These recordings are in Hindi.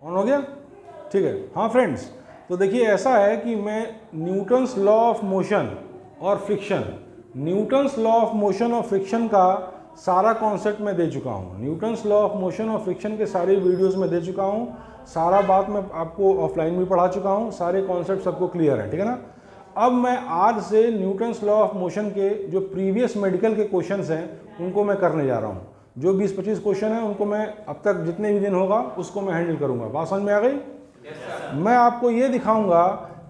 ऑन हो गया? ठीक है। हाँ फ्रेंड्स, तो देखिए ऐसा है कि मैं न्यूटन्स लॉ ऑफ मोशन और friction, Newton's law of motion और फ्रिक्शन का सारा कॉन्सेप्ट मैं दे चुका हूँ। न्यूटन्स लॉ ऑफ मोशन और फ्रिक्शन के सारे वीडियोस में दे चुका हूँ, सारा बात मैं आपको ऑफलाइन भी पढ़ा चुका हूँ, सारे कॉन्सेप्ट सबको क्लियर है, ठीक है ना। अब मैं आज से न्यूटन्स लॉ ऑफ मोशन के जो प्रीवियस मेडिकल के क्वेश्चंस हैं उनको मैं करने जा रहा हूँ। जो 20-25 क्वेश्चन हैं उनको मैं अब तक जितने भी दिन होगा उसको मैं हैंडल करूँगा। बात समझ में आ गई? मैं आपको ये दिखाऊंगा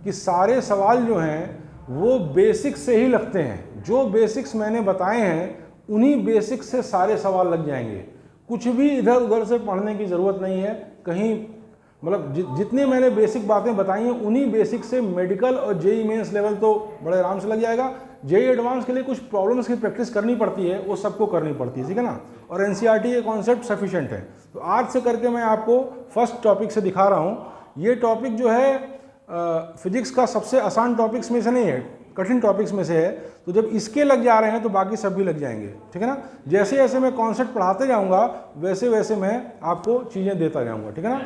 कि सारे सवाल जो हैं वो बेसिक से ही लगते हैं। जो बेसिक्स मैंने बताए हैं उन्हीं बेसिक्स से सारे सवाल लग जाएंगे। कुछ भी इधर उधर से पढ़ने की ज़रूरत नहीं है कहीं, मतलब जितनी मैंने बेसिक बातें बताई हैं उन्हीं बेसिक से मेडिकल और जेई मेंस लेवल तो बड़े आराम से लग जाएगा। जेई एडवांस के लिए कुछ प्रॉब्लम्स की प्रैक्टिस करनी पड़ती है, वो सबको करनी पड़ती है, ठीक है ना। और एनसीईआरटी के कॉन्सेप्ट सफिशिएंट है। तो आज से करके मैं आपको फर्स्ट टॉपिक से दिखा रहा हूँ। ये टॉपिक जो है फिजिक्स का सबसे आसान टॉपिक्स में से नहीं है, कठिन टॉपिक्स में से है। तो जब इसके लग जा रहे हैं तो बाकी सब भी लग जाएंगे, ठीक है ना। जैसे जैसे मैं कॉन्सेप्ट पढ़ाते जाऊंगा वैसे वैसे मैं आपको चीज़ें देता जाऊंगा, ठीक है ना।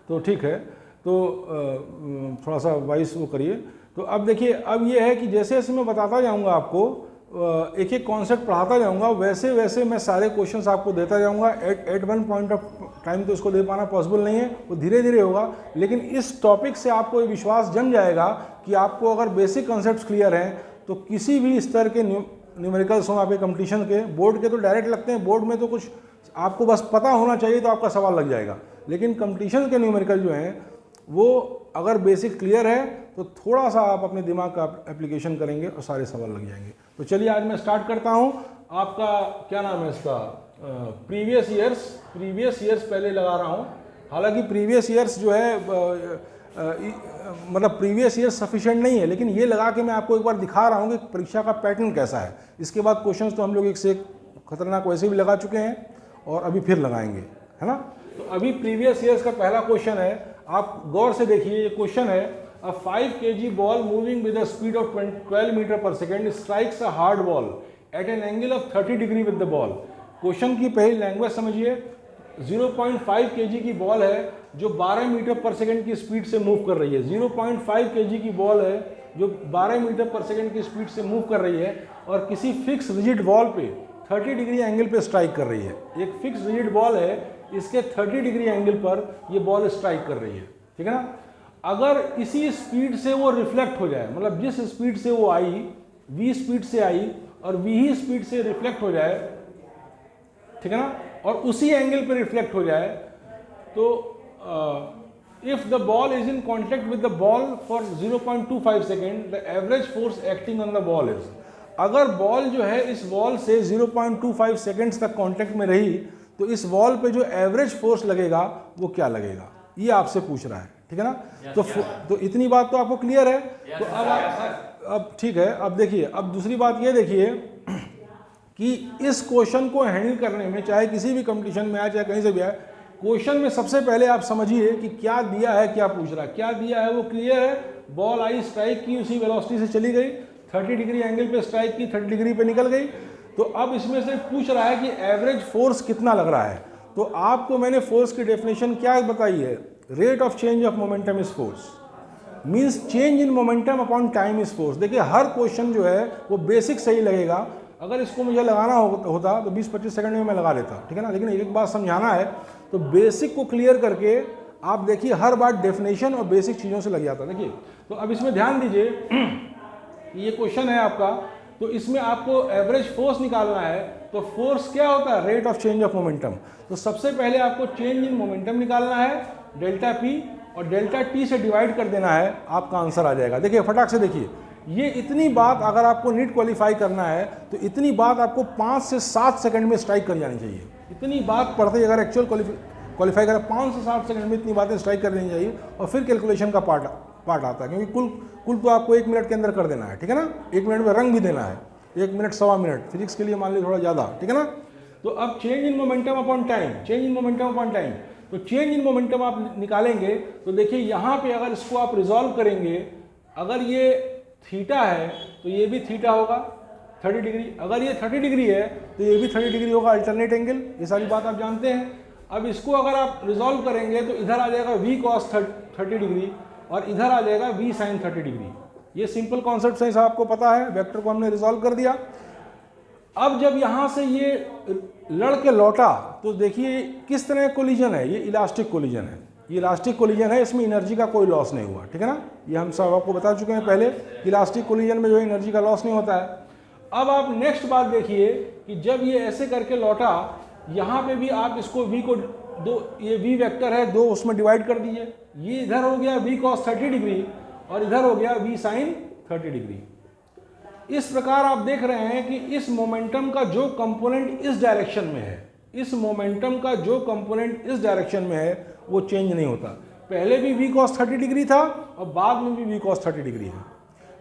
तो ठीक है, तो थोड़ा सा वॉइस वो करिए। तो अब देखिए, अब ये है कि जैसे जैसे मैं बताता जाऊंगा आपको, एक एक कॉन्सेप्ट पढ़ाता जाऊंगा, वैसे वैसे मैं सारे क्वेश्चंस आपको देता जाऊंगा। At one point of time तो इसको दे पाना पॉसिबल नहीं है, वो धीरे धीरे होगा। लेकिन इस टॉपिक से आपको ये विश्वास जम जाएगा कि आपको अगर बेसिक कॉन्सेप्ट्स क्लियर हैं तो किसी भी स्तर के न्यूमेरिकल्स हों आपके कंपटीशन के, बोर्ड के तो डायरेक्ट लगते हैं, बोर्ड में तो कुछ आपको बस पता होना चाहिए तो आपका सवाल लग जाएगा। लेकिन कंपटीशन के न्यूमेरिकल जो हैं वो अगर बेसिक क्लियर है तो थोड़ा सा आप अपने दिमाग का एप्लीकेशन करेंगे और सारे सवाल लग जाएंगे। तो चलिए आज मैं स्टार्ट करता हूँ। आपका क्या नाम है इसका, प्रीवियस ईयर्स पहले लगा रहा हूँ। हालांकि प्रीवियस ईयर्स जो है मतलब प्रीवियस ईयर्स सफिशिएंट नहीं है, लेकिन ये लगा के मैं आपको एक बार दिखा रहा हूँ कि परीक्षा का पैटर्न कैसा है। इसके बाद क्वेश्चंस तो हम लोग एक से एक खतरनाक वैसे भी लगा चुके हैं और अभी फिर लगाएंगे, है ना। तो अभी प्रीवियस ईयर्स का पहला क्वेश्चन है, आप गौर से देखिए। ये क्वेश्चन है, a 5 kg ball moving with a speed of 12 metre per second strikes a hard ball at an angle of 30 degree with the ball. Question की पहली लैंग्वेज समझिए। 0.5 kg की बॉल है जो 12 मीटर पर सेकेंड की स्पीड से मूव कर रही है। 0.5 kg की बॉल है जो 12 मीटर पर सेकेंड की स्पीड से मूव कर रही है और किसी फिक्स रिजिड बॉल पे 30 डिग्री एंगल पे स्ट्राइक कर रही है। एक फिक्स रिजिड बॉल है, इसके 30 डिग्री एंगल पर ये बॉल स्ट्राइक कर रही है, ठीक है ना। अगर इसी स्पीड से वो रिफ्लेक्ट हो जाए, मतलब जिस स्पीड से वो आई, v स्पीड से आई और v ही स्पीड से रिफ्लेक्ट हो जाए, ठीक है ना, और उसी एंगल पे रिफ्लेक्ट हो जाए, तो if the ball is in contact with the ball for 0.25 second the average force acting on the ball is. अगर बॉल जो है इस बॉल से 0.25 सेकेंड्स तक कांटेक्ट में रही तो इस बॉल पे जो एवरेज फोर्स लगेगा वो क्या लगेगा, ये आपसे पूछ रहा है, ठीक है ना। तो इतनी बात तो आपको क्लियर है। तो अब ठीक है। अब देखिए, अब दूसरी बात ये देखिए कि इस क्वेश्चन को हैंडल करने में, चाहे किसी भी कंपटीशन में आए चाहे कहीं से भी आए, क्वेश्चन में सबसे पहले आप समझिए कि क्या दिया है, क्या पूछ रहा है। क्या दिया है वो क्लियर है। बॉल आई, स्ट्राइक की, उसी वेलोसिटी से चली गई, 30 डिग्री एंगल पे स्ट्राइक की, 30 डिग्री पे निकल गई। तो अब इसमें से पूछ रहा है कि एवरेज फोर्स कितना लग रहा है। तो आपको मैंने फोर्स की डेफिनेशन क्या बताई है, rate of change of momentum is force, means change in momentum upon time is force. देखिए हर क्वेश्चन जो है वो बेसिक सही लगेगा। अगर इसको मुझे लगाना होता तो 20-25 सेकंड में मैं लगा लेता, ठीक है ना। लेकिन एक बात समझाना है, तो बेसिक को क्लियर करके आप देखिए हर बार डेफिनेशन और बेसिक चीज़ों से लग जाता है। देखिए, तो अब इसमें ध्यान दीजिए, ये क्वेश्चन है आपका, तो इसमें आपको एवरेज फोर्स निकालना है। तो फोर्स क्या होता है, rate of change of momentum. तो सबसे पहले आपको चेंज इन मोमेंटम निकालना है, डेल्टा पी, और डेल्टा टी से डिवाइड कर देना है, आपका आंसर आ जाएगा। देखिए फटाक से देखिए, ये इतनी बात अगर आपको नीट क्वालिफाई करना है तो इतनी बात आपको 5 से 7 सेकंड में स्ट्राइक कर जानी चाहिए। इतनी बात पढ़ते ही अगर एक्चुअल क्वालिफाई करें 5 से 7 सेकंड में इतनी बातें स्ट्राइक कर देनी चाहिए, और फिर कैलकुलेशन का पार्ट आता है, क्योंकि कुल तो आपको 1 मिनट के अंदर कर देना है, ठीक है ना। 1 मिनट में रंग भी देना है, 1 मिनट 1.25 मिनट, फिजिक्स के लिए मान लीजिए थोड़ा ज़्यादा, ठीक है ना। तो अब change in momentum upon time, change in momentum upon time, तो चेंज इन मोमेंटम आप निकालेंगे तो देखिए यहाँ पे अगर इसको आप रिजॉल्व करेंगे, अगर ये थीटा है तो ये भी थीटा होगा 30 डिग्री, अगर ये 30 डिग्री है तो ये भी 30 डिग्री होगा, अल्टरनेट एंगल। ये सारी बात आप जानते हैं। अब इसको अगर आप रिजॉल्व करेंगे तो इधर आ जाएगा v cos 30 डिग्री और इधर आ जाएगा v sin 30 डिग्री। ये सिंपल कॉन्सेप्ट है, आपको पता है, वेक्टर को हमने रिजॉल्व कर दिया। अब जब यहाँ से ये लड़ के लौटा तो देखिए किस तरह कोलिजन है, ये इलास्टिक कोलिजन है, ये इलास्टिक कोलिजन है, इसमें एनर्जी का कोई लॉस नहीं हुआ, ठीक है ना। ये हम सब आपको बता चुके हैं पहले, इलास्टिक कोलिजन में जो एनर्जी का लॉस नहीं होता है। अब आप नेक्स्ट बात देखिए कि जब ये ऐसे करके लौटा, यहाँ पे भी आप इसको v को दो, ये v वेक्टर है, दो उसमें डिवाइड कर दीजिए, ये इधर हो गया v cos 30 डिग्री और इधर हो गया v sin 30 डिग्री। इस प्रकार आप देख रहे हैं कि इस मोमेंटम का जो कंपोनेंट इस डायरेक्शन में है, इस मोमेंटम का जो कंपोनेंट इस डायरेक्शन में है वो चेंज नहीं होता। पहले भी v cos 30 डिग्री था और बाद में भी v cos 30 डिग्री है।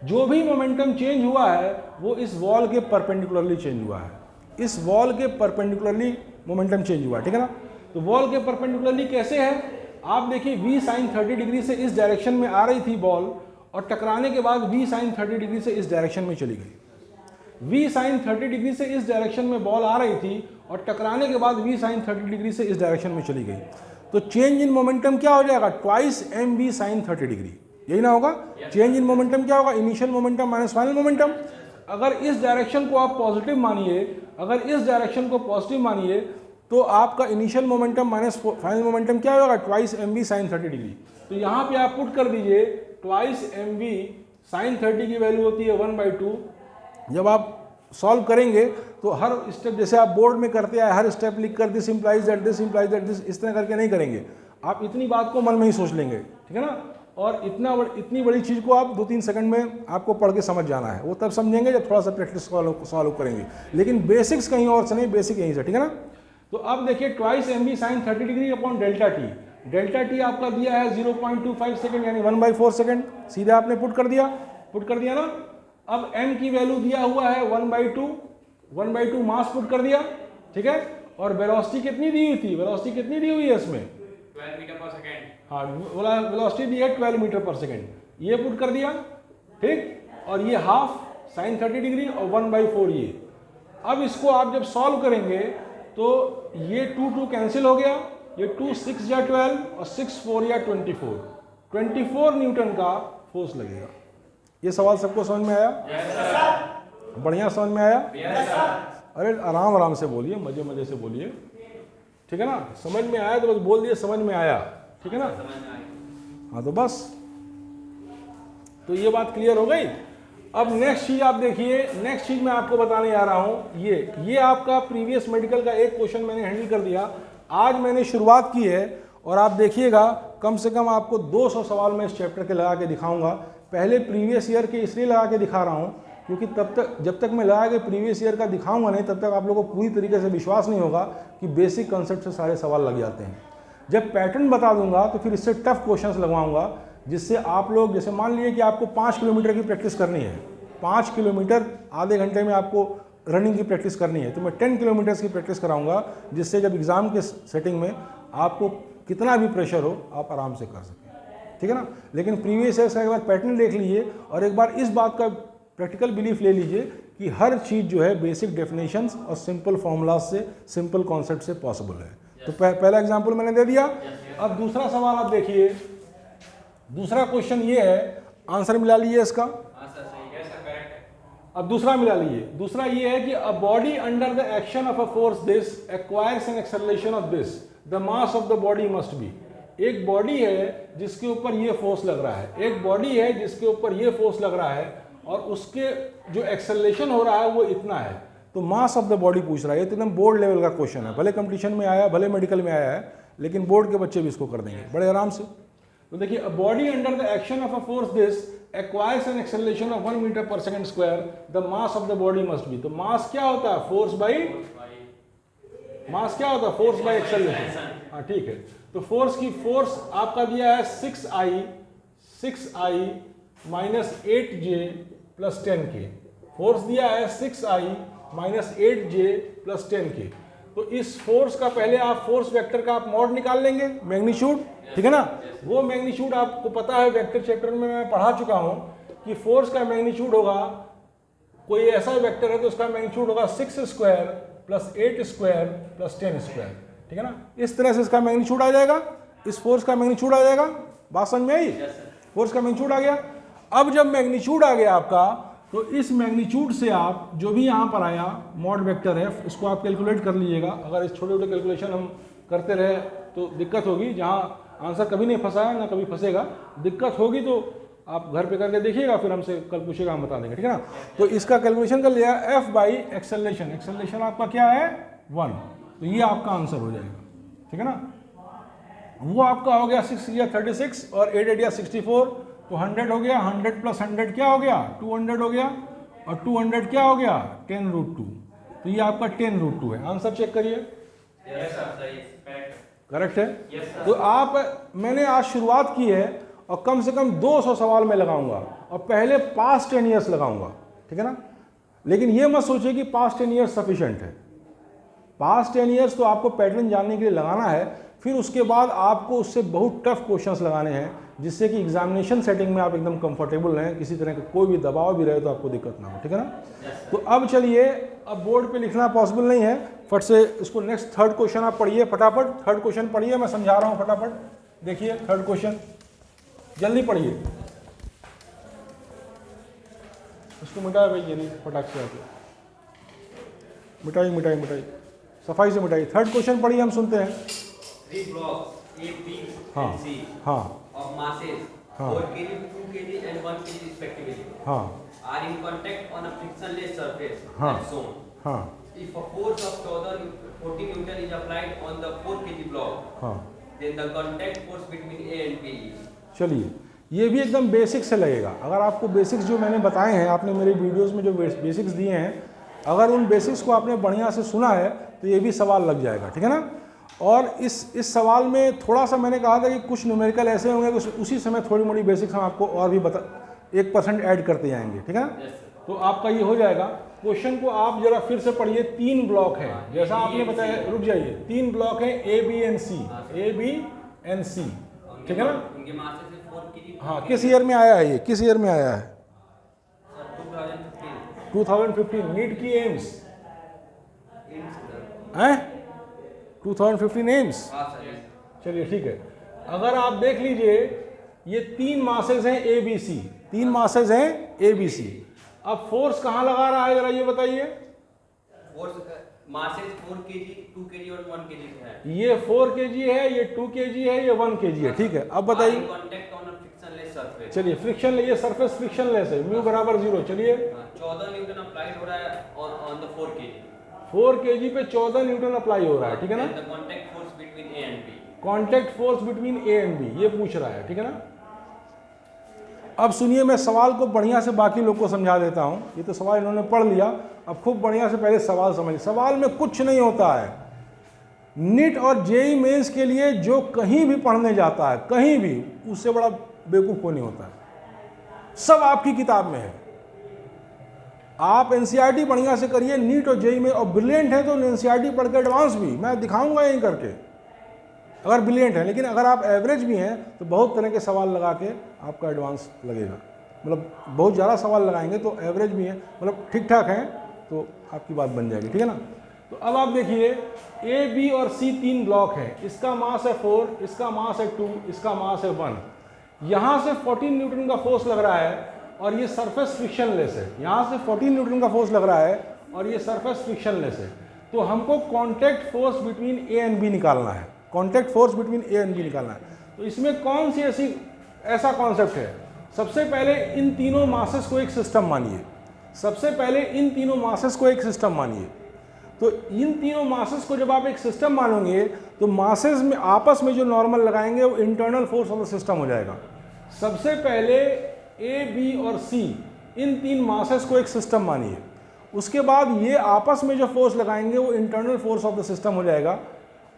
जो भी मोमेंटम चेंज हुआ है वो इस वॉल के परपेंडिकुलरली चेंज हुआ है, इस वॉल के परपेंडिकुलरली मोमेंटम चेंज हुआ है, ठीक है ना। तो वॉल के परपेंडिकुलरली कैसे है, आप देखिए v sin 30 डिग्री से इस डायरेक्शन में आ रही थी बॉल और टकराने के बाद v sin 30 डिग्री से इस डायरेक्शन में चली गई। v sin 30 डिग्री से इस डायरेक्शन में बॉल आ रही थी और टकराने के बाद v sin 30 डिग्री से इस डायरेक्शन में चली गई। तो चेंज इन मोमेंटम क्या हो जाएगा, ट्वाइस mv sin 30 डिग्री, यही ना होगा। चेंज इन मोमेंटम क्या होगा, initial momentum minus final momentum. अगर इस डायरेक्शन को आप पॉजिटिव मानिए, अगर इस डायरेक्शन को पॉजिटिव मानिए तो आपका initial momentum minus final momentum क्या होगा, ट्वाइस mv sin 30 डिग्री। तो यहाँ पे आप पुट कर दीजिए ट्वाइस mv sin 30 की वैल्यू होती है 1/2। जब आप सॉल्व करेंगे तो हर स्टेप जैसे आप बोर्ड में करते हैं, हर स्टेप लिख कर this implies that, this implies that, this, इस तरह करके नहीं करेंगे। आप इतनी बात को मन में ही सोच लेंगे, ठीक है ना। और इतनी बड़ी चीज़ को आप 2-3 सेकंड में आपको पढ़ के समझ जाना है, वो तब समझेंगे जब थोड़ा सा प्रैक्टिस सॉल्व करेंगे। लेकिन बेसिक्स कहीं और से नहीं, बेसिक यहीं से, ठीक है ना। तो अब देखिए twice mv sin 30 degree upon delta T, delta T आपका दिया है 0.25 सेकेंड यानी 1/4 सेकेंड, सीधे आपने पुट कर दिया ना। अब m की वैल्यू दिया हुआ है 1/2 मास पुट कर दिया, ठीक है। और वेलोसिटी कितनी दी हुई थी, वेलोसिटी कितनी दी हुई है इसमें 12 मीटर पर सेकेंड। हाँ, वेलोसिटी दी है 12 मीटर पर सेकेंड, ये पुट कर दिया, ठीक। और ये हाफ sin 30 डिग्री और 1/4 ये। अब इसको आप जब सॉल्व करेंगे तो ये 2 कैंसिल हो गया, ये 2 6 या 12 और 6 4 या 24 न्यूटन का फोर्स लगेगा। ये सवाल सबको समझ में आया? yes, बढ़िया समझ में आया? yes, अरे आराम से बोलिए, मजे से बोलिए, ठीक है ना। समझ में आया तो बस बोल दिए समझ में आया, ठीक है ना। हाँ तो बस, तो ये बात क्लियर हो गई। अब नेक्स्ट चीज आप देखिए, नेक्स्ट चीज मैं आपको बताने जा रहा हूं, ये आपका प्रीवियस मेडिकल का एक क्वेश्चन मैंने हैंडल कर दिया। आज मैंने शुरुआत की है और आप देखिएगा कम से कम आपको 200 सवाल मैं इस चैप्टर के लगा के दिखाऊंगा। पहले प्रीवियस ईयर के इसलिए लगा के दिखा रहा हूं क्योंकि जब तक मैं लगा के प्रीवियस ईयर का दिखाऊंगा नहीं, तब तक आप लोगों को पूरी तरीके से विश्वास नहीं होगा कि बेसिक कंसेप्ट से सारे सवाल लग जाते हैं। जब पैटर्न बता दूंगा तो फिर इससे टफ क्वेश्चंस लगवाऊंगा, जिससे आप लोग, जैसे मान लीजिए कि आपको 5 किलोमीटर की प्रैक्टिस करनी है, 5 किलोमीटर आधे घंटे में आपको रनिंग की प्रैक्टिस करनी है, तो मैं 10 किलोमीटर्स की प्रैक्टिस कराऊंगा, जिससे जब एग्ज़ाम के सेटिंग में आपको कितना भी प्रेशर हो आप आराम से कर सकें, ठीक है ना। लेकिन प्रीवियस ईयर का एक बार पैटर्न देख लीजिए और एक बार इस बात का प्रैक्टिकल बिलीफ ले लीजिए कि हर चीज़ जो है बेसिक डेफिनेशंस और सिंपल फॉर्मूलाज से, सिंपल कॉन्सेप्ट से पॉसिबल है। तो पहला एग्जाम्पल मैंने दे दिया। अब दूसरा सवाल आप देखिए, दूसरा क्वेश्चन ये है, आंसर मिला लीजिए इसका। अब दूसरा मिला लीजिए, दूसरा ये है कि अ body under the action of a force this acquires an acceleration of this, the mass of the body must B. एक बॉडी है जिसके ऊपर ये फोर्स लग रहा है, एक बॉडी है जिसके ऊपर ये फोर्स लग रहा है और उसके जो एक्सेलरेशन हो रहा है वो इतना है। तो मास ऑफ द बॉडी पूछ रहा है, ये तो एकदम बोर्ड लेवल का क्वेश्चन है, भले कंपटीशन में आया, भले मेडिकल में आया है, लेकिन बोर्ड के बच्चे भी इसको कर देंगे बड़े आराम से। तो देखिए, a body under the action of a force this acquires an acceleration of 1 metre per second square, the mass of the body must be. तो मास क्या होता है, फोर्स बाई, मास क्या होता है, फोर्स बाई एक्सेलरेशन। हाँ ठीक है, तो फोर्स आपका दिया है 6i minus 8j plus 10k। Force दिया है 6i minus 8j plus 10k। तो इस फोर्स का पहले आप फोर्स वेक्टर का आप मॉड निकाल लेंगे, मैग्नीट्यूड, ठीक है ना। वो मैग्नीट्यूड आपको पता है, वेक्टर चैप्टर में मैं पढ़ा चुका हूं कि फोर्स का मैग्नीट्यूड होगा, कोई ऐसा वेक्टर है तो उसका मैग्नीट्यूड होगा 6 square plus 8 square plus 10 square. ठीक है ना। इस तरह से इसका मैग्नीट्यूड आ जाएगा, इस फोर्स का मैग्नीट्यूड आ जाएगा। बात समझ में आई? फोर्स का मैग्नीट्यूड आ गया। अब जब मैग्नीट्यूड आ गया आपका, तो इस मैग्नीट्यूड से आप जो भी यहाँ पर आया मॉड वेक्टर एफ, इसको आप कैलकुलेट कर लीजिएगा। अगर इस छोटे छोटे कैलकुलेशन हम करते रहे तो दिक्कत होगी, जहाँ आंसर कभी नहीं फंसा है ना कभी फंसेगा। दिक्कत होगी तो आप घर पे करके देखिएगा, फिर हमसे कल पूछेगा, हम बता देंगे, ठीक है ना। तो इसका कैलकुलेशन कर लिया, एफ बाई एक्सेलरेशन, एक्सेलरेशन आपका क्या है 1, तो ये आपका आंसर हो जाएगा, ठीक है ना। वो आपका हो गया 6 या 36 और 8 8 या 64, तो 100 हो गया। 100 प्लस 100 क्या हो गया 200 हो गया, और 200 क्या हो गया 10√2, तो ये आपका 10√2 है। आंसर चेक करिए, करेक्ट है। तो आप, मैंने आज शुरुआत की है और कम से कम 200 सवाल मैं लगाऊंगा, और पहले पास्ट 10 ईयर्स लगाऊंगा, ठीक है ना। लेकिन ये मत सोचिए कि पास्ट 10 ईयर्स सफिशिएंट है। पास्ट 10 ईयर्स तो आपको पैटर्न जानने के लिए लगाना है, फिर उसके बाद आपको उससे बहुत टफ क्वेश्चंस लगाने हैं, जिससे कि एग्जामिनेशन सेटिंग में आप एकदम कंफर्टेबल रहें, किसी तरह का कोई भी दबाव भी रहे तो आपको दिक्कत ना हो, ठीक है ना। तो अब चलिए, अब बोर्ड पे लिखना पॉसिबल नहीं है, फट से इसको नेक्स्ट थर्ड क्वेश्चन आप पढ़िए फटाफट। थर्ड क्वेश्चन पढ़िए, मैं समझा रहा हूँ फटाफट। देखिए थर्ड क्वेश्चन, जल्दी पढ़िए। इसको मिटाए भाई, ये नहीं फटाक से आके मिटाई मिटाई मिटाई, सफाई से मिटाई। थर्ड क्वेश्चन पढ़िए, हम सुनते हैं। 3 blocks A, B, हाँ, and C हाँ, of masses हाँ, 4 kg, 2 kg, and 1 kg respectively हाँ, are in contact on a frictionless surface हाँ, as shown. हाँ, If a force of 14 Newton is applied on the 4 kg block, हाँ। then the contact force between A and B is. चलिए, ये भी एकदम बेसिक से लगेगा। अगर आपको बेसिक्स जो मैंने बताए हैं, आपने मेरे वीडियोस में जो बेसिक्स दिए हैं, अगर उन बेसिक्स को आपने बढ़िया से सुना है तो ये भी सवाल लग जाएगा, ठीक है ना। और इस सवाल में थोड़ा सा मैंने कहा था कि कुछ न्यूमेरिकल ऐसे होंगे कि उसी समय थोड़ी मोड़ी बेसिक्स हम आपको और भी 1% ऐड करते जाएंगे, ठीक है ना। तो आपका ये हो जाएगा। क्वेश्चन को आप जरा फिर से पढ़िए। 3 ब्लॉक हैं, जैसा आपने बताया, रुक जाइए, 3 ब्लॉक हैं A, B and C, A, B and C, ठीक है ना। उनके masses से 4 kg. हाँ, किस ईयर में आया है ये, किस ईयर में आया है? 2015. 2015 नीट की एम्स हैं, 2015 एम्स। हाँ सर. चलिए ठीक है। अगर आप देख लीजिए, ये 3 मासेस हैं A, B, C, 3 मासेस हैं A, B, C। अब फोर्स कहाँ लगा रहा है जरा ये बताइए। Force masses 4 kg, 2 kg और 1 kg है. ये 4 kg है, ये 2 kg है, ये 1 kg है, ठीक है। अब बताइए। In contact on a frictionless surface. चलिए, फ्रिक्शन, ये सरफेस फ्रिक्शनलेस है, म्यू बराबर 0। चलिए, 14 न्यूटन अप्लाइड हो रहा है on the 4 kg. 4 kg पे 14 न्यूटन अप्लाई हो रहा है, ठीक है ना। And the contact force between A and B. Contact force between A and B, ये पूछ रहा है, ठीक है ना। अब सुनिए, मैं सवाल को बढ़िया से बाकी लोग को समझा देता हूँ। ये तो सवाल इन्होंने पढ़ लिया, अब खूब बढ़िया से पहले सवाल समझिए। सवाल में कुछ नहीं होता है। नीट और जेई मेंस के लिए जो कहीं भी पढ़ने जाता है, कहीं भी, उससे बड़ा बेवकूफ़ कोई नहीं होता है। सब आपकी किताब में है। आप एनसीईआरटी बढ़िया से करिए, नीट और जेई में, और ब्रिलियंट है तो एनसीईआरटी पढ़ के एडवांस भी मैं दिखाऊंगा यहीं करके, अगर ब्रिलियंट है। लेकिन अगर आप एवरेज भी हैं तो बहुत तरह के सवाल लगा के आपका एडवांस लगेगा, मतलब बहुत ज़्यादा सवाल लगाएंगे तो एवरेज भी हैं, मतलब ठीक ठाक हैं तो आपकी बात बन जाएगी, ठीक है ना। तो अब आप देखिए, A, B और C 3 ब्लॉक हैं। इसका मास है 4, इसका मास है 2, इसका मास है 1। यहाँ से 14 न्यूटन का फोर्स लग रहा है और ये सरफेस फ्रिक्शनलेस है। यहाँ से 14 न्यूटन का फोर्स लग रहा है और ये सरफेस फ्रिक्शनलेस है। तो हमको contact force between A and B निकालना है, contact force between A and B निकालना है। तो इसमें कौन सी ऐसा कॉन्सेप्ट है? सबसे पहले इन तीनों मासेस को एक सिस्टम मानिए। सबसे पहले इन तीनों मासेस को एक सिस्टम मानिए। तो इन तीनों मासेस को जब आप एक सिस्टम मानोगे तो मासेस में आपस में जो नॉर्मल लगाएंगे वो internal force of the system हो जाएगा। सबसे पहले A, B और C इन 3 मासेस को एक सिस्टम मानिए। उसके बाद ये आपस में जो फोर्स लगाएंगे वो internal force of the system हो जाएगा।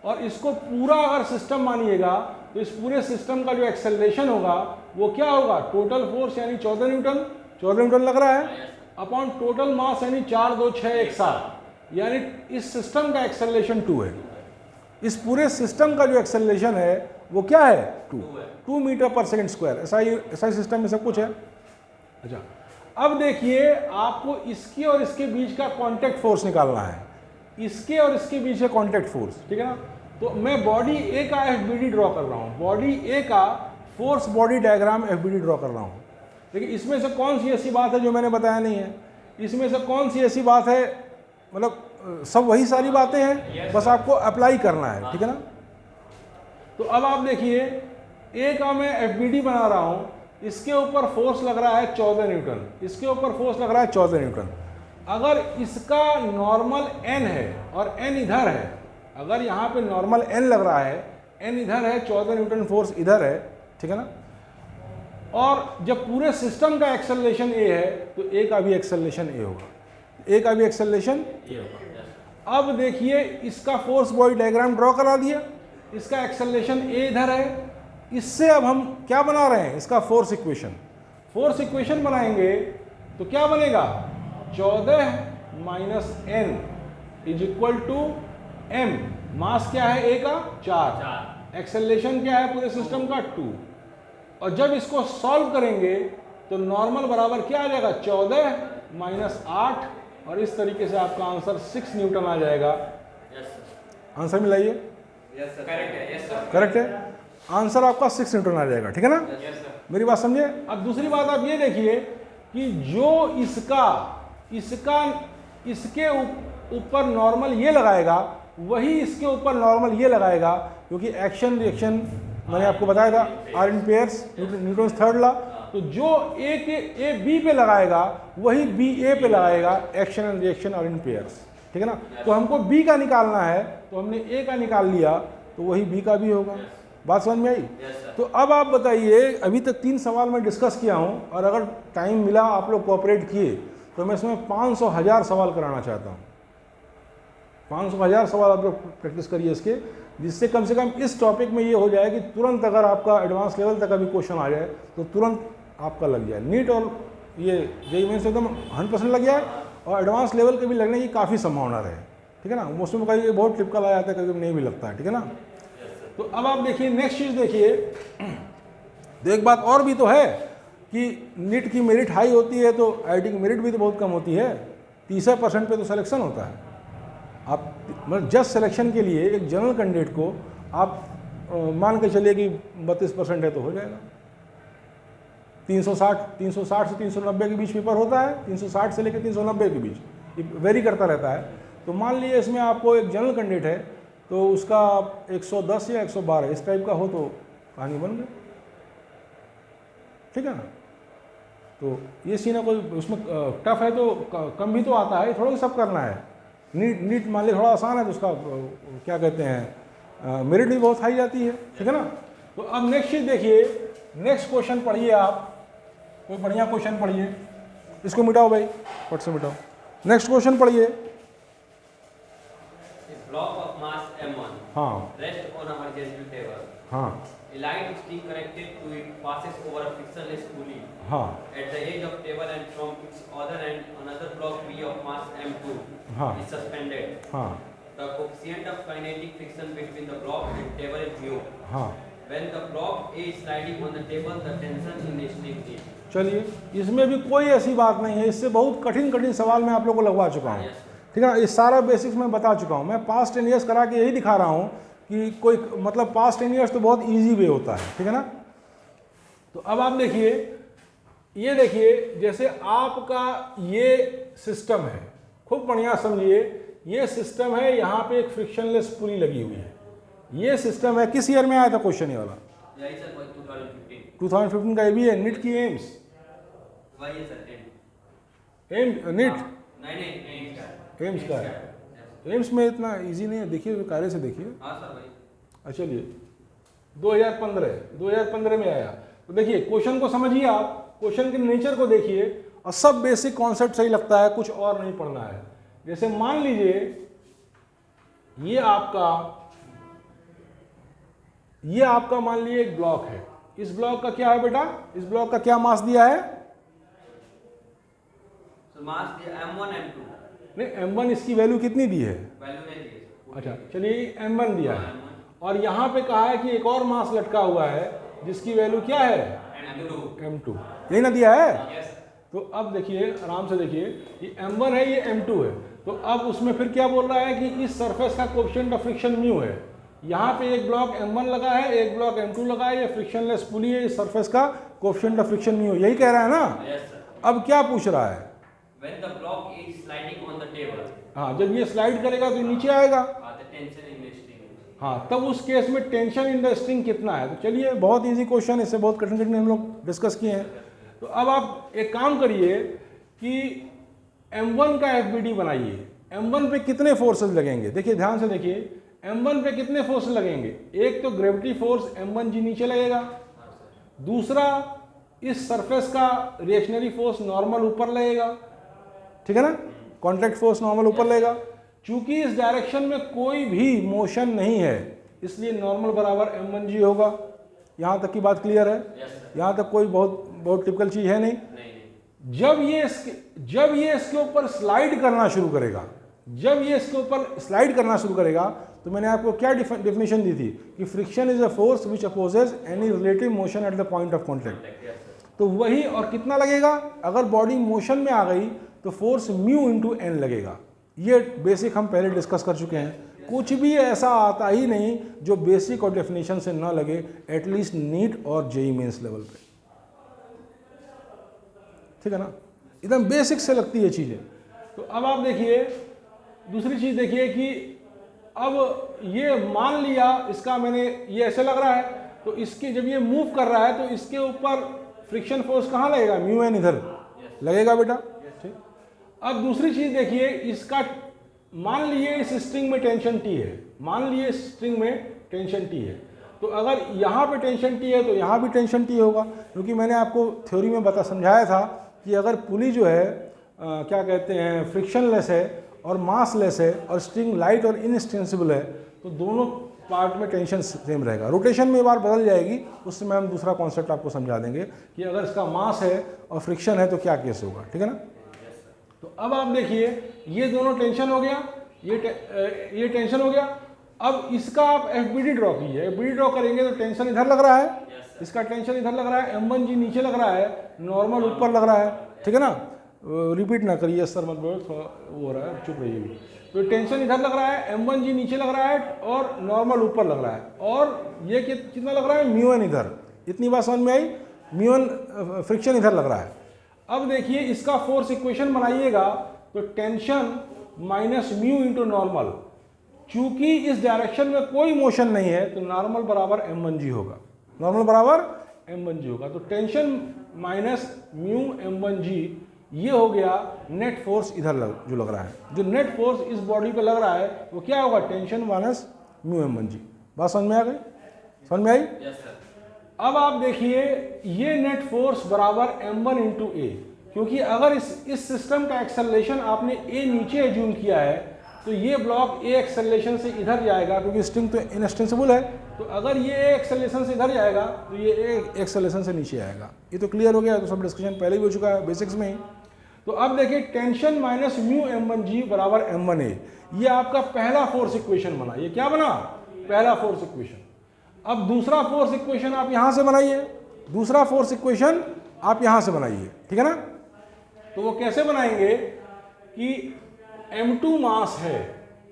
और इसको पूरा अगर सिस्टम मानिएगा तो इस पूरे सिस्टम का जो एक्सेलरेशन होगा वो क्या होगा? टोटल फोर्स यानी 14 न्यूटन, 14 न्यूटन लग रहा है, अपॉन टोटल मास यानी 4, 2, 6, 1, 7, यानी इस सिस्टम का एक्सेलरेशन 2 है। इस पूरे सिस्टम का जो एक्सेलरेशन है वो क्या है? 2 मीटर पर सेकंड स्क्वायर। ऐसा ही सिस्टम में सब कुछ है। अच्छा, अब देखिए, आपको इसके और इसके बीच का कांटेक्ट फोर्स निकालना है। इसके और इसके बीच का कांटेक्ट फोर्स, ठीक है ना। तो मैं बॉडी ए का FBD ड्रॉ कर रहा हूँ, बॉडी ए का force body diagram FBD draw कर रहा हूँ। लेकिन इसमें से कौन सी ऐसी बात है जो मैंने बताया नहीं है? इसमें से कौन सी ऐसी बात है, मतलब सब वही सारी बातें हैं, बस आपको अप्लाई करना है, ठीक है ना। तो अब आप देखिए, ए का मैं FBD बना रहा हूँ, इसके ऊपर फोर्स लग रहा है 14 न्यूटन, इसके ऊपर फोर्स लग रहा है 14 न्यूटन। अगर इसका नॉर्मल n है और n इधर है, अगर यहाँ पे नॉर्मल n लग रहा है, n इधर है, 14 न्यूटन फोर्स इधर है, ठीक है ना, और जब पूरे सिस्टम का एक्सेलरेशन a है तो a का भी एक्सेलरेशन a होगा, a का भी एक्सेलरेशन a होगा। अब देखिए, इसका फोर्स बॉडी डायग्राम ड्रॉ करा दिया, इसका एक्सेलरेशन a इधर है, इससे अब हम क्या बना रहे हैं? इसका फोर्स इक्वेशन। फोर्स इक्वेशन बनाएंगे तो क्या बनेगा? 14 minus n is equal to m। Mass क्या है a का? 4। एक्सेलरेशन क्या है पूरे सिस्टम का? 2। और जब इसको सॉल्व करेंगे तो नॉर्मल बराबर क्या आ जाएगा? 14 माइनस 8, और इस तरीके से आपका आंसर 6 न्यूटन आ जाएगा। आंसर मिलाइए। करेक्ट है। यस सर, करेक्ट है, आंसर आपका 6 न्यूटन आ जाएगा, ठीक है ना। Yes sir. मेरी बात समझे। अब दूसरी बात आप ये देखिए कि जो इसके ऊपर नॉर्मल ये लगाएगा, वही इसके ऊपर नॉर्मल ये लगाएगा, क्योंकि एक्शन रिएक्शन मैंने आपको बताया था, are in pairs, Newton's third law. तो जो ए बी पे लगाएगा, वही बी ए पे लगाएगा, action and reaction are in pairs, ठीक है ना। तो हमको बी का निकालना है, तो हमने ए का निकाल लिया, तो वही बी का भी होगा। बात समझ में आई? तो अब आप बताइए, अभी तक 3 सवाल मैं डिस्कस किया हूं, और अगर टाइम मिला, आप लोग कोऑपरेट किए, तो मैं इसमें 500,000 सवाल कराना चाहता हूं। 500,000 सवाल आप लोग प्रैक्टिस करिए इसके, जिससे कम से कम इस टॉपिक में ये हो जाए कि तुरंत अगर आपका एडवांस लेवल तक अभी क्वेश्चन आ जाए तो तुरंत आपका लग जाए। नीट और ये जेईई मेंस एकदम 100% लग जाए, और एडवांस लेवल के भी लगने की काफ़ी संभावना रहे, ठीक है ना। मौसम का ये बहुत टिपिकल आ जाता है, कभी नहीं भी लगता है, ठीक है ना। तो अब आप देखिए, नेक्स्ट चीज़ देखिए, तो एक बात और भी तो है कि नीट की मेरिट हाई होती है तो आईआईटी की मेरिट भी तो बहुत कम होती है। 30% पे तो सिलेक्शन होता है। आप मतलब जस्ट सिलेक्शन के लिए एक जनरल कैंडिडेट को आप मान के चलिए कि 32% है तो हो जाएगा। 360 से 390 के बीच पेपर होता है, 360 से लेकर 390 के बीच वेरी करता रहता है। तो मान लीजिए इसमें आपको एक जनरल कैंडिडेट है, तो उसका 110 या 112 इस टाइप का हो तो कहानी बन गई, ठीक है ना। तो ये सीन है, कोई उसमें टफ है तो कम भी तो आता है, थोड़ा सब करना है। नीट मान लीजिए थोड़ा आसान है तो उसका क्या कहते हैं, मेरिट भी बहुत हाई जाती है, ठीक है ना। तो अब नेक्स्ट चीज देखिए, नेक्स्ट क्वेश्चन पढ़िए आप, कोई बढ़िया क्वेश्चन पढ़िए। इसको मिटाओ भाई, फट से मिटाओ। नेक्स्ट क्वेश्चन पढ़िए। ब्लॉक ऑफ मास m1 हाँ rest on a horizontal table. हाँ A light string connected to it passes over a frictionless pulley हाँ at the edge of table, and from its other end another block B of mass m2 हाँ is suspended. हाँ The coefficient of kinetic friction between the block and table is mu. हाँ। When the block A is sliding on the table, the tension in the string is. चलिए, इसमें भी कोई ऐसी बात नहीं है, इससे बहुत कठिन कठिन सवाल मैं आप लोगों को लगवा चुका हूँ, ठीक है ना। ये सारा बेसिक्स मैं बता चुका हूँ। मैं पास्ट 10 ईयर्स करा के यही दिखा रहा हूँ कि कोई मतलब पास्ट 10 ईयर्स तो बहुत इजी वे होता है, ठीक है ना। तो अब आप देखिए, ये देखिए, जैसे आपका ये सिस्टम है, खूब बढ़िया समझिए, ये सिस्टम है, यहाँ पे एक फ्रिक्शनलेस पुली लगी हुई है। ये सिस्टम है, किस ईयर में आया था क्वेश्चन ये वाला? यही सर 2015 2015 का ये भी है। नीट की एम्स, वही है सर 10 एम नीट नहीं एम्स का है। एम्स में इतना इजी नहीं है, देखिए कार्य से देखिए। हाँ सर वही। अच्छा, चलिए 2015 में आया। तो देखिए क्वेश्चन को समझिए आप, क्वेश्चन के नेचर को देखिए, और सब बेसिक कॉन्सेप्ट सही लगता है, कुछ और नहीं पढ़ना है। जैसे मान लीजिए ये आपका मान लीजिए एक ब्लॉक है। इस ब्लॉक का क्या है बेटा? इस ब्लॉक का क्या मास दिया है? सर मास दिया m1 m2। नहीं, m1 इसकी वैल्यू कितनी दी है? वैल्यू नहीं दी है। अच्छा चलिए, m1 दिया है, और यहाँ पे कहा है कि एक और मास लटका हुआ है जिसकी वैल्यू क्या है? m2। यही ना दिया है? यस। तो अब देखिए, आराम से देखिए, ये m1 है, ये m2 है। तो अब उसमें फिर क्या बोल रहा है कि इस सरफेस का कोएफिशिएंट ऑफ फ्रिक्शन म्यू है। यहाँ पे एक ब्लॉक M1 लगा है, एक ब्लॉक M2 लगा है, ये फ्रिक्शनलेस पुली है, इस सरफेस का कोएफिशिएंट ऑफ फ्रिक्शन म्यू, यही कह रहा है ना। Yes, sir. अब क्या पूछ रहा है, When the block is sliding on the table, हाँ जब ये स्लाइड करेगा तो नीचे आएगा, the tension in the string. हाँ तब उस केस में टेंशन इन द स्ट्रिंग कितना है। तो चलिए बहुत इजी क्वेश्चन, इससे बहुत कठिन कठिन हम लोग डिस्कस किए हैं। तो अब आप एक काम करिए कि M1 का FBD बनाइए। M1 पे कितने फोर्सेस लगेंगे, देखिए ध्यान से देखिए, M1 पे कितने फोर्स लगेंगे, एक तो ग्रेविटी फोर्स M1G नीचे लगेगा, दूसरा इस सरफेस का रिएक्शनरी फोर्स नॉर्मल ऊपर लगेगा, ठीक है ना, कॉन्टैक्ट फोर्स नॉर्मल ऊपर लगेगा। चूंकि इस डायरेक्शन में कोई भी मोशन नहीं है इसलिए नॉर्मल बराबर M1G होगा। यहाँ तक की बात क्लियर है, यहाँ तक कोई बहुत टिपिकल चीज़ है नहीं। जब ये इसके ऊपर स्लाइड करना शुरू करेगा, जब ये इसके ऊपर स्लाइड करना शुरू करेगा, तो मैंने आपको क्या डेफिनेशन दी थी कि friction is a force which opposes any relative motion at the point of contact. तो वही, और कितना लगेगा, अगर बॉडी मोशन में आ गई तो फोर्स म्यू इंटू एन लगेगा। ये बेसिक हम पहले डिस्कस कर चुके हैं, कुछ भी ऐसा आता ही नहीं जो बेसिक और डेफिनेशन से ना लगे, एटलीस्ट नीट और जेईई मेंस लेवल पे, ठीक है ना, एकदम बेसिक से लगती है चीज़ें। तो अब आप देखिए दूसरी चीज़ देखिए कि अब ये मान लिया इसका मैंने, ये ऐसे लग रहा है, तो इसके जब ये मूव कर रहा है तो इसके ऊपर फ्रिक्शन फोर्स कहाँ लगेगा, म्यू एन इधर लगेगा बेटा, ठीक। अब दूसरी चीज़ देखिए, इसका मान लिए इस स्ट्रिंग में टेंशन टी है, मान लिए इस स्ट्रिंग में टेंशन टी है, तो अगर यहाँ पे टेंशन टी है तो यहाँ भी टेंशन टी होगा, क्योंकि मैंने आपको थ्योरी में समझाया था कि अगर पुली जो है क्या कहते हैं फ्रिक्शनलेस है और मासलेस है और स्ट्रिंग लाइट और इनएक्सटेंसिबल है, तो दोनों पार्ट में टेंशन सेम रहेगा। रोटेशन में एक बार बदल जाएगी, उस समय हम दूसरा कॉन्सेप्ट आपको समझा देंगे कि अगर इसका मास है और फ्रिक्शन है तो क्या केस होगा, ठीक है ना। तो अब आप देखिए ये दोनों टेंशन हो गया, ये टेंशन हो गया। अब इसका आप FBD ड्रॉ कीजिए, FBD ड्रॉ करेंगे तो टेंशन इधर लग रहा है, इसका टेंशन इधर लग रहा है, M1G नीचे लग रहा है, नॉर्मल ऊपर लग रहा है, ठीक है ना। रिपीट ना करिए सर, मत बोलो, थोड़ा वो हो रहा है, चुप रहिए। तो टेंशन इधर लग रहा है, M1G नीचे लग रहा है और नॉर्मल ऊपर लग रहा है, और ये कितना लग रहा है, म्यू एन इधर। इतनी बात समझ में आई, म्यू एन फ्रिक्शन इधर लग रहा है। अब देखिए इसका फोर्स इक्वेशन बनाइएगा तो tension minus mu into normal, चूंकि इस डायरेक्शन में कोई मोशन नहीं है तो नॉर्मल बराबर M1G होगा, नॉर्मल बराबर M1G होगा। तो टेंशन माइनस म्यू M1G, ये हो गया नेट फोर्स इधर जो लग रहा है, जो नेट फोर्स इस बॉडी पे लग रहा है वो क्या होगा, टेंशन माइनस म्यू M1G। बात समझ में आ गई, समझ में आई? Yes, sir. अब आप देखिए ये नेट फोर्स बराबर M1 इंटू ए, क्योंकि अगर इस सिस्टम का एक्सेलरेशन आपने ए नीचे एज्यूम किया है तो ये ब्लॉक ए एक्सेलरेशन से इधर जाएगा, क्योंकि स्ट्रिंग तो इनएक्सटेंसिबल है, तो अगर ये ए एक्सेलरेशन से इधर जाएगा तो ये ए एक्सेलरेशन से नीचे आएगा। ये तो क्लियर हो गया, तो सब डिस्कशन पहले भी हो चुका है बेसिक्स में ही। तो अब देखिए टेंशन माइनस म्यू M1G बराबर M1A, ये आपका पहला फोर्स इक्वेशन बना। ये क्या बना, पहला फोर्स इक्वेशन। अब दूसरा फोर्स इक्वेशन आप यहां से बनाइए, दूसरा फोर्स इक्वेशन आप यहां से बनाइए, ठीक है ना। तो वो कैसे बनाएंगे कि M2 मास है,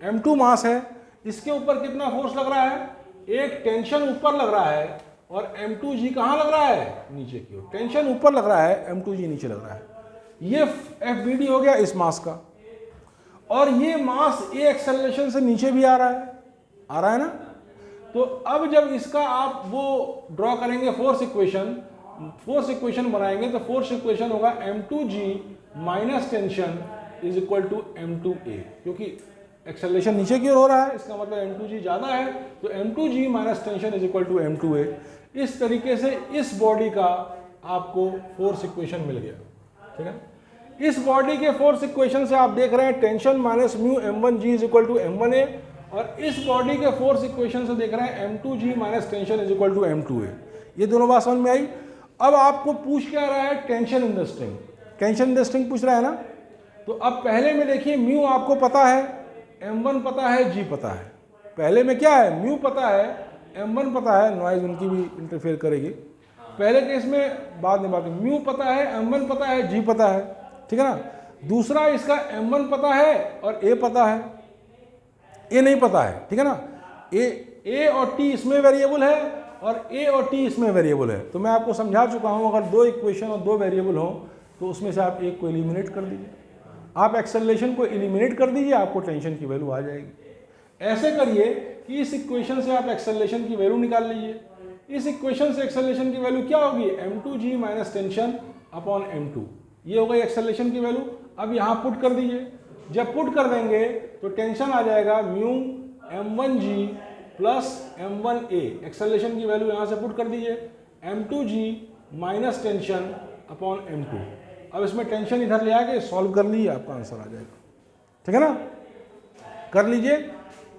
M2 मास है, इसके ऊपर कितना फोर्स लग रहा है, एक टेंशन ऊपर लग रहा है और M2G कहां लग रहा है, नीचे की ओर। टेंशन ऊपर लग रहा है, M2G नीचे लग रहा है। ये FBD हो गया इस मास का, और ये मास ए एक्सेलरेशन से नीचे भी आ रहा है ना। तो अब जब इसका आप वो ड्रॉ करेंगे फोर्स इक्वेशन बनाएंगे तो फोर्स इक्वेशन होगा M2G minus tension is equal to M2A, क्योंकि एक्सेलरेशन नीचे की ओर हो रहा है, इसका मतलब M2G ज़्यादा है, तो M2G minus tension is equal to M2A। इस तरीके से इस बॉडी का आपको फोर्स इक्वेशन मिल गया, ठीक है। इस बॉडी के फोर्स इक्वेशन से आप देख रहे हैं tension minus mu M1G is equal to M1A, और इस बॉडी के फोर्स इक्वेशन से देख रहे हैं M2G minus tension is equal to M2A। ये दोनों बात समझ में आई। अब आपको पूछ क्या रहा है, tension in the string, tension in the string पूछ रहा है ना। तो अब पहले में देखिए म्यू आपको पता है, M1 पता है, G पता है। पहले में क्या है, म्यू पता है, M1 पता है, नॉइज उनकी भी इंटरफेयर करेगी पहले केस में, बाद में म्यू पता है, M1 पता है, G पता है, ठीक है ना। दूसरा इसका M1 पता है और A पता है, A नहीं पता है, ठीक है ना। ए और टी इसमें वेरिएबल है और ए और टी इसमें वेरिएबल है। तो मैं आपको समझा चुका हूँ, अगर दो इक्वेशन और दो वेरिएबल हो तो उसमें से आप एक को एलिमिनेट कर दीजिए। आप एक्सेलरेशन को एलिमिनेट कर दीजिए, आपको टेंशन की वैल्यू आ जाएगी। ऐसे करिए कि इस इक्वेशन से आप एक्सेलरेशन की वैल्यू निकाल लीजिए। इस इक्वेशन से एक्सेलरेशन की वैल्यू क्या होगी, m2g minus tension upon m2, ये हो गई एक्सेलरेशन की वैल्यू। अब यहाँ पुट कर दीजिए। जब पुट कर देंगे तो टेंशन आ जाएगा mu m1g plus m1a, acceleration की वैल्यू यहाँ से पुट कर दीजिए, m2g minus tension upon m2। अब इसमें टेंशन इधर ले आके सॉल्व कर लीजिए, आपका आंसर आ जाएगा। ठीक है ना, कर लीजिए,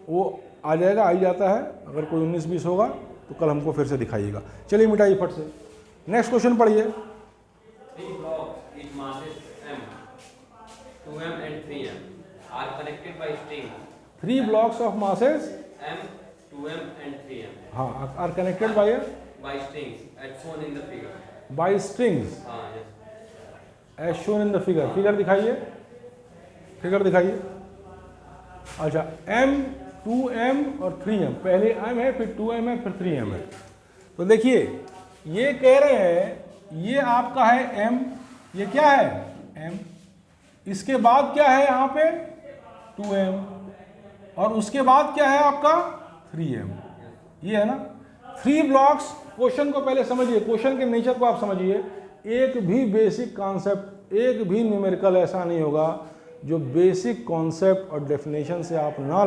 वो आ जाएगा, आ ही जाता है। अगर कोई 19-20 होगा तो कल हमको फिर से दिखाइएगा। चलिए मिटाइए फट से। नेक्स्ट क्वेश्चन पढ़िए। 3 blocks with masses m, 2m and 3m are connected by strings. 3 blocks of masses m, 2m and 3m हाँ are connected by by strings as shown in the figure. By strings Yes. As shown in the figure. Figure दिखाइए, फिगर दिखाइए। अच्छा, m, 2m और 3m, पहले m है फिर 2m है फिर 3m है। तो देखिए ये कह रहे हैं ये आपका है m, ये क्या है m, इसके बाद क्या है यहाँ पे 2m और उसके बाद क्या है आपका 3m, ये है ना। 3 ब्लॉक्स। क्वेश्चन को पहले समझिए, क्वेश्चन के नेचर को आप समझिए। एक भी बेसिक कॉन्सेप्ट, एक भी न्यूमेरिकल ऐसा नहीं होगा जो बेसिक कॉन्सेप्ट और डेफिनेशन से आप ना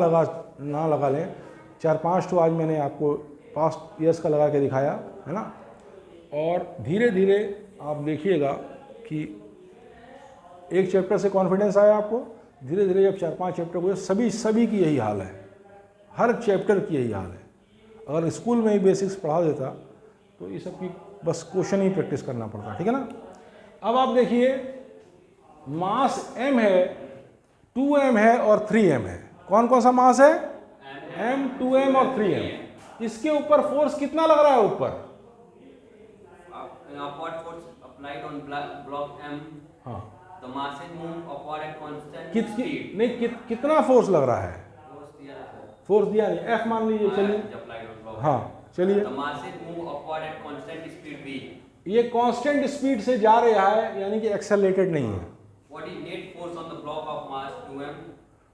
लगा लें। 4-5 तो आज मैंने आपको पास्ट ईयर्स का लगा के दिखाया है ना। और धीरे धीरे आप देखिएगा कि एक चैप्टर से कॉन्फिडेंस आया आपको, धीरे धीरे जब 4-5 चैप्टर हुए सभी की यही हाल है, हर चैप्टर की यही हाल है। अगर स्कूल में ही बेसिक्स पढ़ा देता तो ये सब की बस क्वेश्चन ही प्रैक्टिस करना पड़ता। ठीक है ना। अब आप देखिए मास m है, 2m है और 3m है। कौन कौन सा मास है, m, 2m और 3m। इसके ऊपर फोर्स कितना लग रहा है ऊपर, Upward force applied on block m. हाँ The masses move upward at constant speed. नहीं कितना फोर्स लग रहा है, Force दिया है sir. फोर्स दिया नहीं, F मान लीजिए। चलिए Applied on block. हाँ चलिए, The masses move upward at constant speed v. ये कांस्टेंट स्पीड से जा रहा है, यानी कि एक्सेलरेटेड नहीं है। What is net force on the block of mass 2m?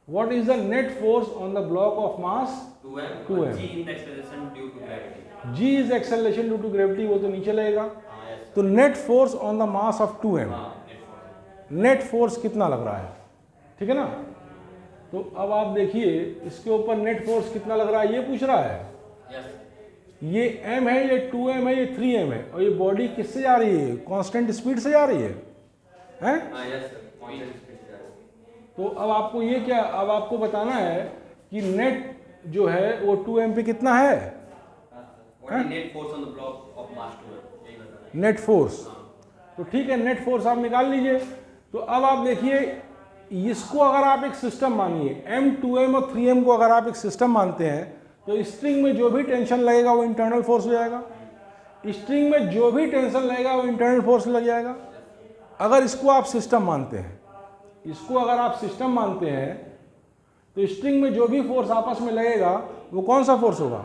What is the net force on the block of mass 2m. 2m. G in the acceleration due to gravity. G is acceleration due to gravity, वो तो नीचे लगेगा। Yes. तो net force on the mass of 2m, Net force. Net force कितना लग रहा है। ठीक है ना। तो अब आप देखिए इसके ऊपर नेट फोर्स कितना लग रहा है, ये पूछ रहा है। Yes. ये m है, ये 2m है, ये 3m है, और ये बॉडी किससे जा रही है, कांस्टेंट स्पीड से जा रही है, हैं? Yes sir. Constant speed से जा रही है. तो अब आपको ये क्या, अब आपको बताना है कि नेट जो है वो 2m पे कितना है, What is net force on the block of mass 2m? यही बताना है. Net force. तो ठीक है, नेट फोर्स आप निकाल लीजिए। तो अब आप देखिए इसको अगर आप एक सिस्टम मानिए, m, 2m और 3m को अगर आप एक सिस्टम मानते हैं तो स्ट्रिंग में जो भी टेंशन लगेगा वो इंटरनल फोर्स हो जाएगा, स्ट्रिंग में जो भी टेंशन लगेगा वो इंटरनल फोर्स लग जाएगा। अगर इसको आप सिस्टम मानते हैं, इसको अगर आप सिस्टम मानते हैं तो स्ट्रिंग में जो भी फोर्स आपस में लगेगा वो कौन सा फोर्स होगा,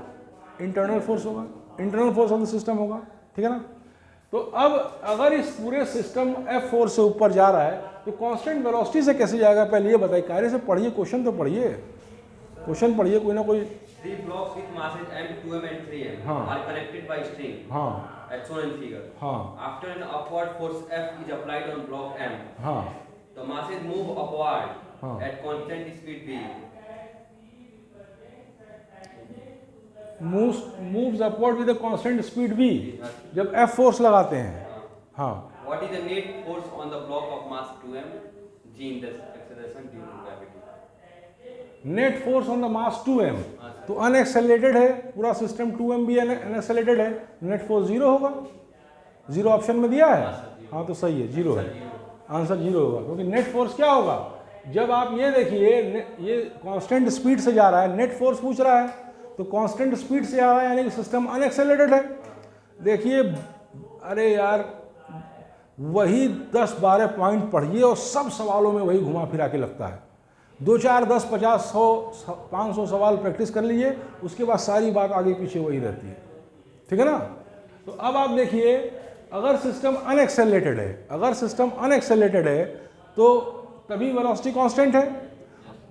इंटरनल फोर्स होगा, internal force of the system होगा। ठीक है ना। तो अब अगर इस पूरे सिस्टम F4 से ऊपर जा रहा है तो कांस्टेंट वेलोसिटी से कैसे जाएगा, पहले ये बताइए। कार्य से पढ़िए, क्वेश्चन तो पढ़िए, क्वेश्चन पढ़िए कोई ना कोई। 3 blocks with masses m, 2m and 3m हाँ. are connected by string हाँ as shown in figure. हाँ After an upward force F is applied on block m, हाँ the masses move upward हाँ. at constant speed v. Moves upward with a constant speed v, जब F फोर्स लगाते हैं। हाँ, What is the net force on the block of mass 2m? G in the acceleration due to gravity. Net force on the mass 2m, तो अनएक्सेलरेटेड है पूरा सिस्टम, 2m भी अनएक्सेलरेटेड है, नेट फोर्स 0 होगा। 0 ऑप्शन में दिया है, हाँ तो सही है, 0 है, आंसर 0 होगा। क्योंकि नेट फोर्स क्या होगा, जब आप ये देखिए ये कांस्टेंट स्पीड से जा रहा है, नेट फोर्स पूछ रहा है, तो कांस्टेंट स्पीड से आ रहा है यानी कि सिस्टम अनएक्सेलरेटेड है। देखिए अरे यार वही 10-12 पॉइंट पढ़िए और सब सवालों में वही घुमा फिरा के लगता है। 2 4 10 50 100 500 सवाल प्रैक्टिस कर लीजिए, उसके बाद सारी बात आगे पीछे वही रहती है। ठीक है ना। तो अब आप देखिए, अगर सिस्टम अनएक्सेलरेटेड है, अगर सिस्टम अनएक्सेलरेटेड है तो तभी वेलोसिटी कांस्टेंट है,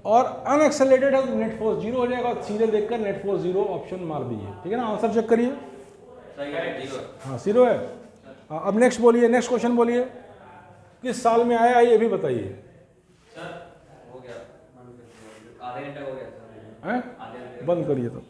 और अनएक्सेलरेटेड है तो नेट फोर्स 0 हो जाएगा। सीधे देखकर नेट फोर्स 0 ऑप्शन मार दीजिए। ठीक है ना, आंसर चेक करिए। हाँ 0 है। हाँ, अब नेक्स्ट बोलिए, नेक्स्ट क्वेश्चन बोलिए, किस साल में आया ये भी बताइए। सर हो गया, आधे घंटे हो गया सर। हैं, बंद करिए तो।